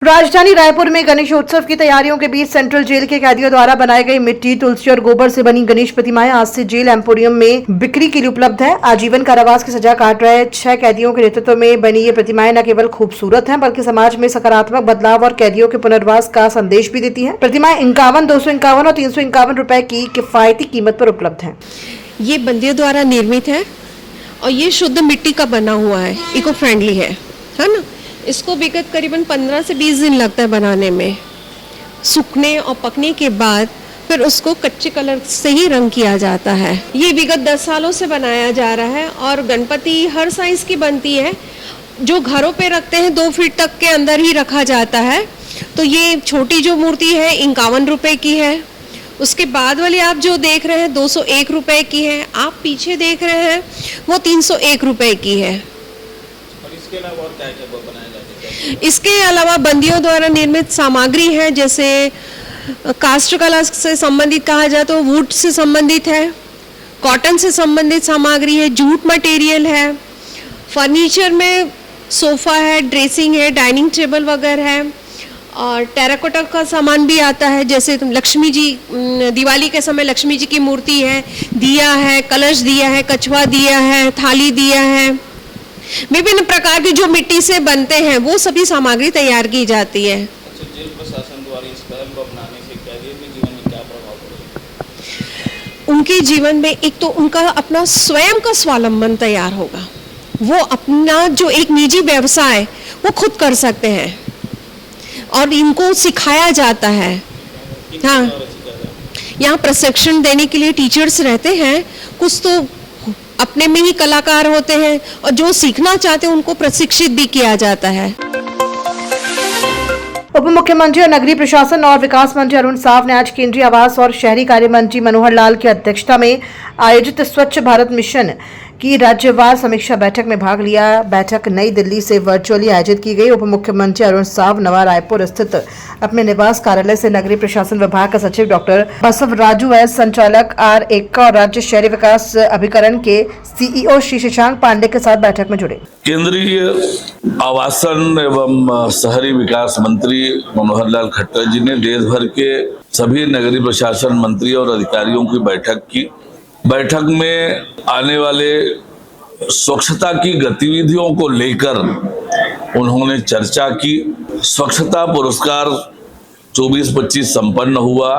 राजधानी रायपुर में गणेशोत्सव की तैयारियों के बीच सेंट्रल जेल के कैदियों द्वारा बनाई गई मिट्टी, तुलसी और गोबर से बनी गणेश प्रतिमाएं आज से जेल एम्पोरियम में बिक्री के लिए उपलब्ध है। आजीवन कारावास की सजा काट रहे 6 कैदियों के नेतृत्व में बनी ये प्रतिमाएं न केवल खूबसूरत हैं, बल्कि समाज में सकारात्मक बदलाव और कैदियों के पुनर्वास का संदेश भी देती है। प्रतिमाएं 51, 251 और 351 रुपए की किफायती कीमत पर उपलब्ध है। ये बंदियों द्वारा निर्मित है और ये शुद्ध मिट्टी का बना हुआ है, इको फ्रेंडली है ना। इसको विगत करीबन 15 से 20 दिन लगता है बनाने में। सूखने और पकने के बाद फिर उसको कच्चे कलर से ही रंग किया जाता है। ये विगत 10 सालों से बनाया जा रहा है और गणपति हर साइज की बनती है। जो घरों पे रखते हैं 2 फीट तक के अंदर ही रखा जाता है। तो ये छोटी जो मूर्ति है 51 रुपए की है। उसके बाद वाली आप जो देख रहे हैं 201 रुपए की है। आप पीछे देख रहे हैं वो 301 रुपए की है। और इसके अलावा और क्या-क्या बनाया जाता है? इसके अलावा बंदियों द्वारा निर्मित सामग्री है, जैसे काष्ठ कला से संबंधित कहा जाए तो वुड से संबंधित है, कॉटन से संबंधित सामग्री है, जूट मटेरियल है, फर्नीचर में सोफा है, ड्रेसिंग है, डाइनिंग टेबल वगैरह है और टेराकोटा का सामान भी आता है। जैसे लक्ष्मी जी, दिवाली के समय लक्ष्मी जी की मूर्ति है, दिया है, कलश दिया है, कछुआ दिया है, थाली दिया है। विभिन्न प्रकार की जो मिट्टी से बनते हैं वो सभी सामग्री तैयार की जाती है। अच्छा, जेल प्रशासन द्वारा इस पहल को अपनाने से कैदियों के जीवन में क्या प्रभाव पड़ेगा? उनके जीवन में एक तो उनका अपना स्वयं का स्वावलंबन तैयार होगा। वो अपना जो एक निजी व्यवसाय वो खुद कर सकते हैं और इनको सिखाया जाता है। हाँ, यहाँ प्रशिक्षण देने के लिए टीचर्स रहते हैं, कुछ तो अपने में ही कलाकार होते हैं और जो सीखना चाहते हैं उनको प्रशिक्षित भी किया जाता है। उप मुख्यमंत्री और नगरीय प्रशासन और विकास मंत्री अरुण साव ने आज केंद्रीय आवास और शहरी कार्य मंत्री मनोहर लाल की अध्यक्षता में आयोजित स्वच्छ भारत मिशन की राज्यवार समीक्षा बैठक में भाग लिया। बैठक नई दिल्ली से वर्चुअली आयोजित की गई। उप मुख्यमंत्री अरुण साव नवा रायपुर स्थित अपने निवास कार्यालय से नगरीय प्रशासन विभाग का सचिव डॉक्टर बसवराजू एस, संचालक आर एक्का और राज्य शहरी विकास अभिकरण के सीईओ श्री शशांक पांडे के साथ बैठक में जुड़े। केंद्रीय आवासन एवं शहरी विकास मंत्री मनोहर लाल खट्टर जी ने देश भर के सभी नगरीय प्रशासन मंत्री और अधिकारियों की बैठक की। बैठक में आने वाले स्वच्छता की गतिविधियों को लेकर उन्होंने चर्चा की। स्वच्छता पुरस्कार 24-25 संपन्न हुआ।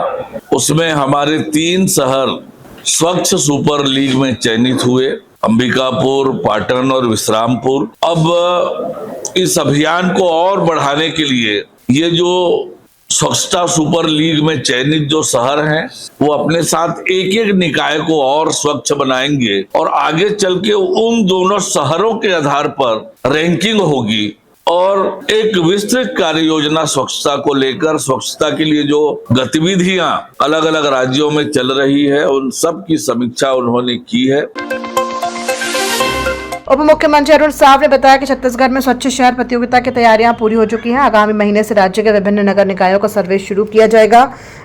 उसमें हमारे 3 शहर स्वच्छ सुपर लीग में चयनित हुए, अंबिकापुर, पाटन और विश्रामपुर। अब इस अभियान को और बढ़ाने के लिए ये जो स्वच्छता सुपर लीग में चयनित जो शहर हैं वो अपने साथ एक एक निकाय को और स्वच्छ बनाएंगे और आगे चल के उन दोनों शहरों के आधार पर रैंकिंग होगी और एक विस्तृत कार्य योजना स्वच्छता को लेकर, स्वच्छता के लिए जो गतिविधियां अलग अलग राज्यों में चल रही है उन सब की समीक्षा उन्होंने की है। उप मुख्यमंत्री अरुण साव ने बताया कि छत्तीसगढ़ में स्वच्छ शहर प्रतियोगिता की तैयारियां पूरी हो चुकी हैं। आगामी महीने से राज्य के विभिन्न नगर निकायों का सर्वे शुरू किया जाएगा।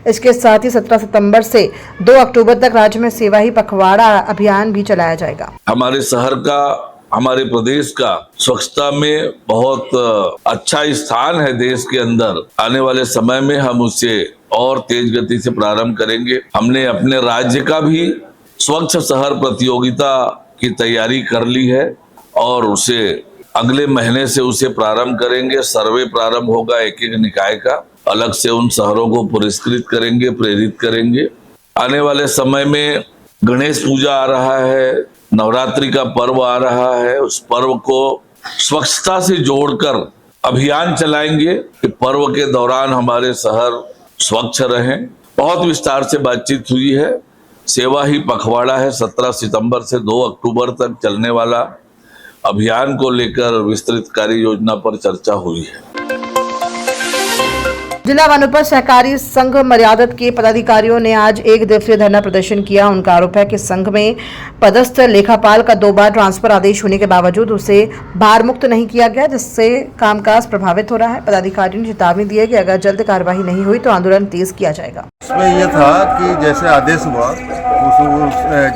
इसके साथ ही 17 सितंबर से 2 अक्टूबर तक राज्य में सेवा ही पखवाड़ा अभियान भी चलाया जाएगा। हमारे शहर का, हमारे प्रदेश का स्वच्छता में बहुत अच्छा स्थान है देश के अंदर। आने वाले समय में हम उसे और तेज गति से प्रारंभ करेंगे। हमने अपने राज्य का भी स्वच्छ शहर प्रतियोगिता की तैयारी कर ली है और उसे अगले महीने से उसे प्रारंभ करेंगे। सर्वे प्रारंभ होगा एक एक निकाय का, अलग से उन शहरों को पुरस्कृत करेंगे, प्रेरित करेंगे। आने वाले समय में गणेश पूजा आ रहा है, नवरात्रि का पर्व आ रहा है। उस पर्व को स्वच्छता से जोड़कर अभियान चलाएंगे कि पर्व के दौरान हमारे शहर स्वच्छ रहें। बहुत विस्तार से बातचीत हुई है। सेवा ही पखवाड़ा है 17 सितंबर से 2 अक्टूबर तक चलने वाला अभियान को लेकर विस्तृत कार्य योजना पर चर्चा हुई है। जिला वनोपज सहकारी संघ मर्यादत के पदाधिकारियों ने आज 1 दिवसीय धरना प्रदर्शन किया। उनका आरोप है कि संघ में पदस्थ लेखापाल का 2 बार ट्रांसफर आदेश होने के बावजूद उसे भार मुक्त नहीं किया गया, जिससे कामकाज प्रभावित हो रहा है। पदाधिकारियों ने चेतावनी दी है कि अगर जल्द कार्रवाई नहीं हुई तो आंदोलन तेज किया जाएगा। इसमें यह था कि जैसे आदेश हुआ,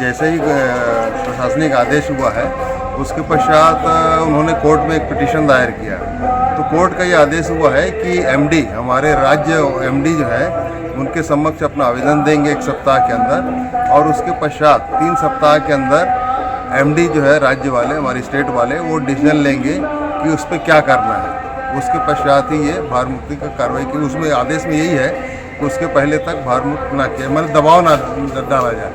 जैसे ही प्रशासनिक आदेश हुआ है उसके पश्चात उन्होंने कोर्ट में एक पिटीशन दायर किया। तो कोर्ट का ये आदेश हुआ है कि एमडी, हमारे राज्य एमडी जो है उनके समक्ष अपना आवेदन देंगे 1 सप्ताह के अंदर, और उसके पश्चात 3 सप्ताह के अंदर एमडी जो है राज्य वाले, हमारी स्टेट वाले, वो डिसीजन लेंगे कि उस पर क्या करना है। उसके पश्चात ही ये भार मुक्ति का कार्रवाई की। उसमें आदेश में यही है कि उसके पहले तक भार मुक्त ना किया, मतलब दबाव ना डाला जाए।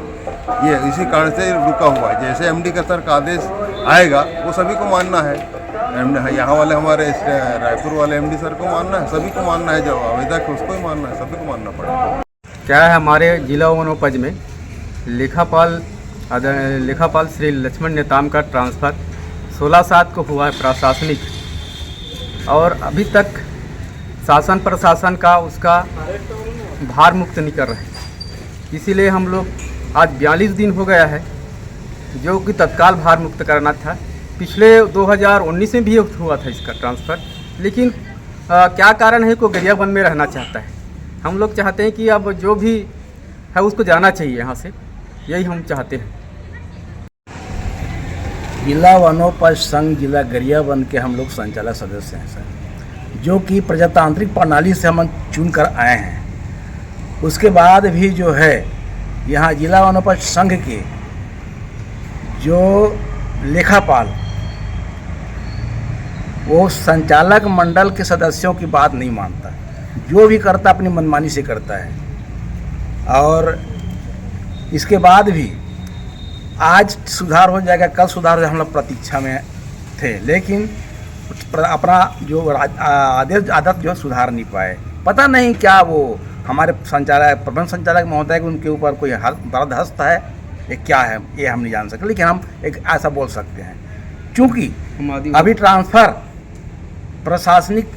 ये इसी कारण से रुका हुआ है। जैसे एमडी का स्तर का आदेश आएगा वो सभी को मानना है। यहाँ वाले हमारे रायपुर वाले एमडी सर को मानना है, सभी को मानना है, जो आवेदक है उसको ही मानना है, सभी को मानना पड़ेगा। क्या है, हमारे जिला वनोपज में लेखापाल श्री लक्ष्मण नेताम का ट्रांसफ़र 16/7 को हुआ है प्रशासनिक, और अभी तक शासन प्रशासन का उसका भार मुक्त नहीं कर रहे हैं। इसीलिए हम लोग आज 42 दिन हो गया है, जो कि तत्काल भार मुक्त करना था। पिछले 2019 में भी हुआ था इसका ट्रांसफ़र, लेकिन क्या कारण है, को गरियाबंद में रहना चाहता है। हम लोग चाहते हैं कि अब जो भी है उसको जाना चाहिए यहाँ से, यही हम चाहते हैं। जिला वनोपज संघ जिला गरियाबंद के हम लोग संचालक सदस्य हैं सर, जो कि प्रजातांत्रिक प्रणाली से हम चुन कर आए हैं। उसके बाद भी जो है यहाँ जिला वनोपज संघ के जो लेखापाल, वो संचालक मंडल के सदस्यों की बात नहीं मानता, जो भी करता अपनी मनमानी से करता है। और इसके बाद भी आज सुधार हो जाएगा, कल सुधार हो जाएगा, हम लोग प्रतीक्षा में थे, लेकिन अपना जो आदत जो सुधार नहीं पाए। पता नहीं क्या वो हमारे प्रबंध संचालक महोदय के उनके ऊपर कोई दर्द हस्त है, ये क्या है ये हम नहीं जान सकते, लेकिन हम एक ऐसा बोल सकते हैं, चूँकि अभी ट्रांसफ़र प्रशासनिक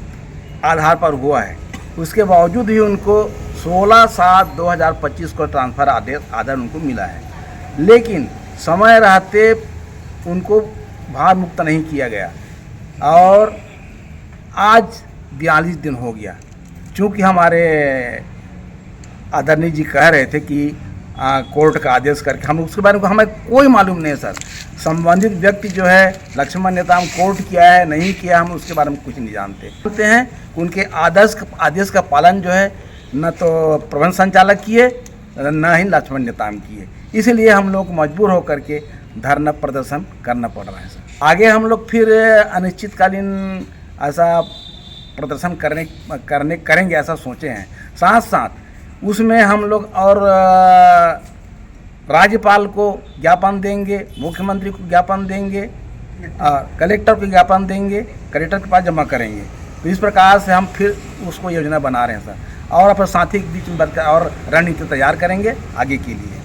आधार पर हुआ है, उसके बावजूद भी उनको 16/7/2025 को ट्रांसफ़र आदेश उनको मिला है, लेकिन समय रहते उनको भार मुक्त नहीं किया गया। और आज 42 दिन हो गया, चूँकि हमारे आदरणीय जी कह रहे थे कि कोर्ट का आदेश करके, हम उसके बारे में हमें कोई मालूम नहीं है सर। संबंधित व्यक्ति जो है लक्ष्मण नेताम कोर्ट किया है नहीं किया, हम उसके बारे में कुछ नहीं जानते हैं। उनके आदेश का पालन जो है न तो प्रबंध संचालक किए, न ही लक्ष्मण नेताम किए। इसलिए हम लोग मजबूर होकर के धरना प्रदर्शन करना पड़ रहा है सर। आगे हम लोग फिर अनिश्चितकालीन ऐसा प्रदर्शन करेंगे ऐसा सोचे हैं। साथ साथ उसमें हम लोग और राज्यपाल को ज्ञापन देंगे, मुख्यमंत्री को ज्ञापन देंगे, कलेक्टर को ज्ञापन देंगे, कलेक्टर के पास जमा करेंगे। तो इस प्रकार से हम फिर उसको योजना बना रहे हैं सर, और अपने साथी के बीच में बैठ और रणनीति तैयार करेंगे आगे के लिए।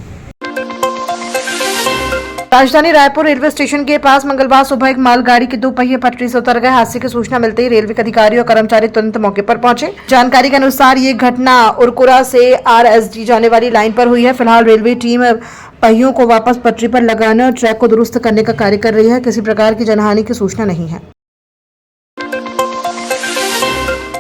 राजधानी रायपुर रेलवे स्टेशन के पास मंगलवार सुबह एक मालगाड़ी के 2 पहिए पटरी से उतर गए। हादसे की सूचना मिलते ही रेलवे के अधिकारी और कर्मचारी तुरंत मौके पर पहुंचे। जानकारी के अनुसार ये घटना उरकुरा से आरएसडी जाने वाली लाइन पर हुई है। फिलहाल रेलवे टीम पहियों को वापस पटरी पर लगाने और ट्रैक को दुरुस्त करने का कार्य कर रही है। किसी प्रकार की जनहानि की सूचना नहीं है।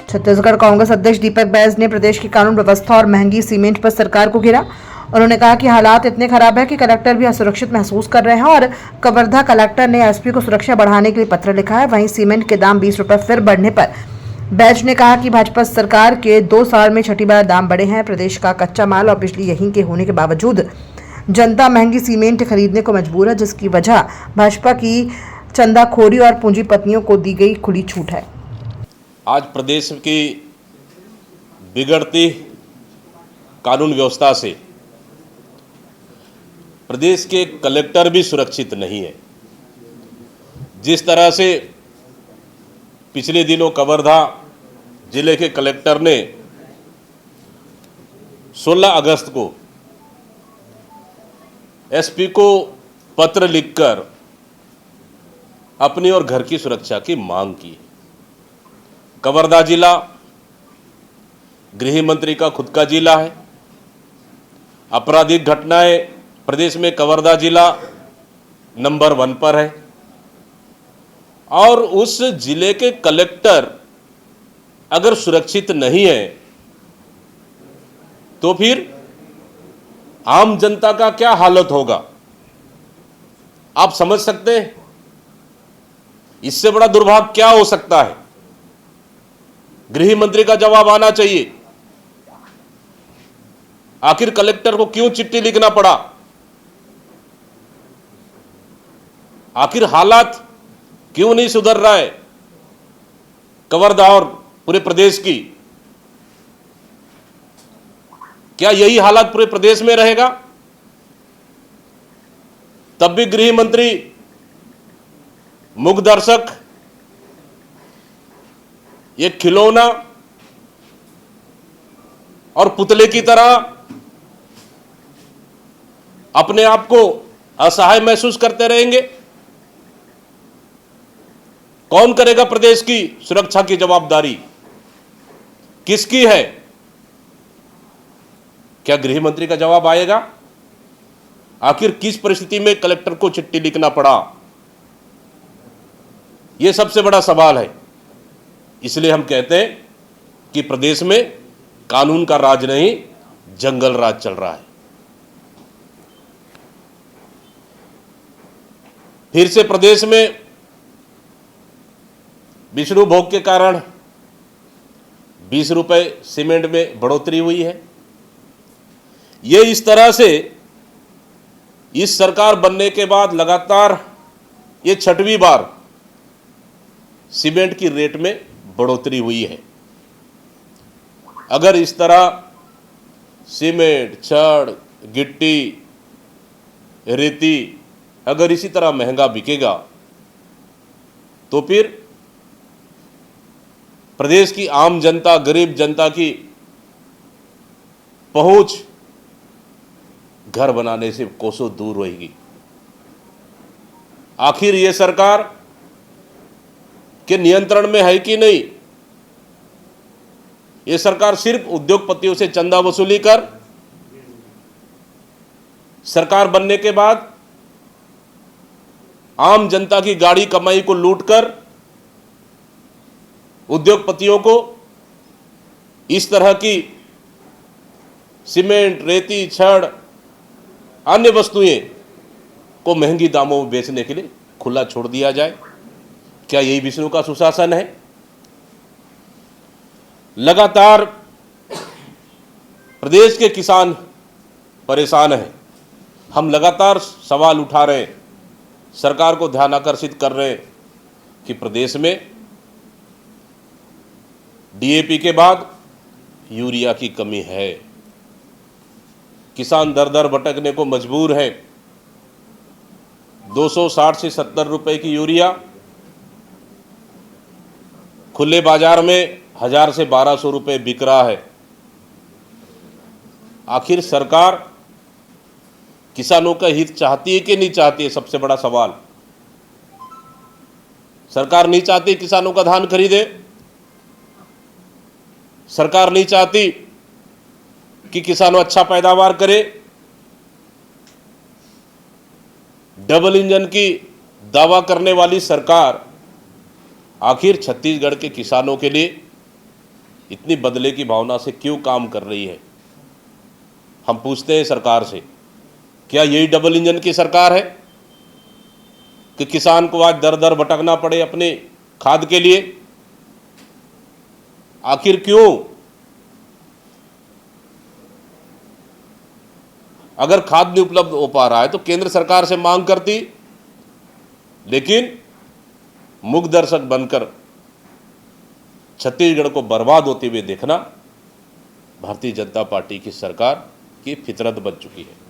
छत्तीसगढ़ कांग्रेस अध्यक्ष दीपक बैज ने प्रदेश की कानून व्यवस्था और महंगी सीमेंट पर सरकार को घेरा। उन्होंने कहा कि हालात इतने खराब है कि कलेक्टर भी असुरक्षित महसूस कर रहे हैं और कवर्धा कलेक्टर ने एसपी को सुरक्षा बढ़ाने के लिए पत्र लिखा है। वहीं सीमेंट के दाम 20 रुपए फिर बढ़ने पर बैज ने कहा कि भाजपा सरकार के 2 साल में 6ठी बार दाम बढ़े हैं। प्रदेश का कच्चा माल और बिजली यहीं के होने के बावजूद जनता महंगी सीमेंट खरीदने को मजबूर है, जिसकी वजह भाजपा की चंदाखोरी और पूंजीपतियों को दी गई खुली छूट है। आज प्रदेश की बिगड़ती कानून व्यवस्था से प्रदेश के कलेक्टर भी सुरक्षित नहीं है। जिस तरह से पिछले दिनों कवर्धा जिले के कलेक्टर ने 16 अगस्त को एसपी को पत्र लिखकर अपनी और घर की सुरक्षा की मांग की। कवर्धा जिला गृह मंत्री का खुद का जिला है। आपराधिक घटनाएं प्रदेश में कवर्धा जिला नंबर 1 पर है और उस जिले के कलेक्टर अगर सुरक्षित नहीं है तो फिर आम जनता का क्या हालत होगा आप समझ सकते हैं। इससे बड़ा दुर्भाग्य क्या हो सकता है। गृह मंत्री का जवाब आना चाहिए। आखिर कलेक्टर को क्यों चिट्ठी लिखना पड़ा? आखिर हालात क्यों नहीं सुधर रहा है कवर्धा और पूरे प्रदेश की? क्या यही हालात पूरे प्रदेश में रहेगा? तब भी गृह मंत्री मूक दर्शक, एक खिलौना और पुतले की तरह अपने आप को असहाय महसूस करते रहेंगे। कौन करेगा प्रदेश की सुरक्षा की जवाबदारी? किसकी है? क्या गृह मंत्री का जवाब आएगा? आखिर किस परिस्थिति में कलेक्टर को चिट्ठी लिखना पड़ा? यह सबसे बड़ा सवाल है। इसलिए हम कहते हैं कि प्रदेश में कानून का राज नहीं, जंगल राज चल रहा है। फिर से प्रदेश में विष्णु भोग के कारण 20 रुपए सीमेंट में बढ़ोतरी हुई है। ये इस तरह से इस सरकार बनने के बाद लगातार ये 6वीं बार सीमेंट की रेट में बढ़ोतरी हुई है। अगर इस तरह सीमेंट, छड़, गिट्टी, रेती अगर इसी तरह महंगा बिकेगा तो फिर प्रदेश की आम जनता, गरीब जनता की पहुंच घर बनाने से कोसों दूर रहेगी। आखिर ये सरकार के नियंत्रण में है कि नहीं? ये सरकार सिर्फ उद्योगपतियों से चंदा वसूली कर सरकार बनने के बाद आम जनता की गाड़ी कमाई को लूटकर उद्योगपतियों को इस तरह की सीमेंट, रेती, छड़, अन्य वस्तुएं को महंगी दामों में बेचने के लिए खुला छोड़ दिया जाए। क्या यही विष्णु का सुशासन है? लगातार प्रदेश के किसान परेशान हैं। हम लगातार सवाल उठा रहे हैं, सरकार को ध्यान आकर्षित कर रहे हैं कि प्रदेश में डीएपी के बाद यूरिया की कमी है। किसान दर दर भटकने को मजबूर है। 260 से 70 रुपए की यूरिया खुले बाजार में 1000 से 1200 रुपए बिक रहा है। आखिर सरकार किसानों का हित चाहती है कि नहीं चाहती है? सबसे बड़ा सवाल। सरकार नहीं चाहती किसानों का धान खरीदे। सरकार नहीं चाहती कि किसानों अच्छा पैदावार करे। डबल इंजन की दावा करने वाली सरकार आखिर छत्तीसगढ़ के किसानों के लिए इतनी बदले की भावना से क्यों काम कर रही है? हम पूछते हैं सरकार से, क्या यही डबल इंजन की सरकार है कि किसान को आज दर दर भटकना पड़े अपने खाद के लिए? आखिर क्यों? अगर खाद नहीं उपलब्ध हो पा रहा है तो केंद्र सरकार से मांग करती, लेकिन मूक दर्शक बनकर छत्तीसगढ़ को बर्बाद होते हुए देखना भारतीय जनता पार्टी की सरकार की फितरत बन चुकी है।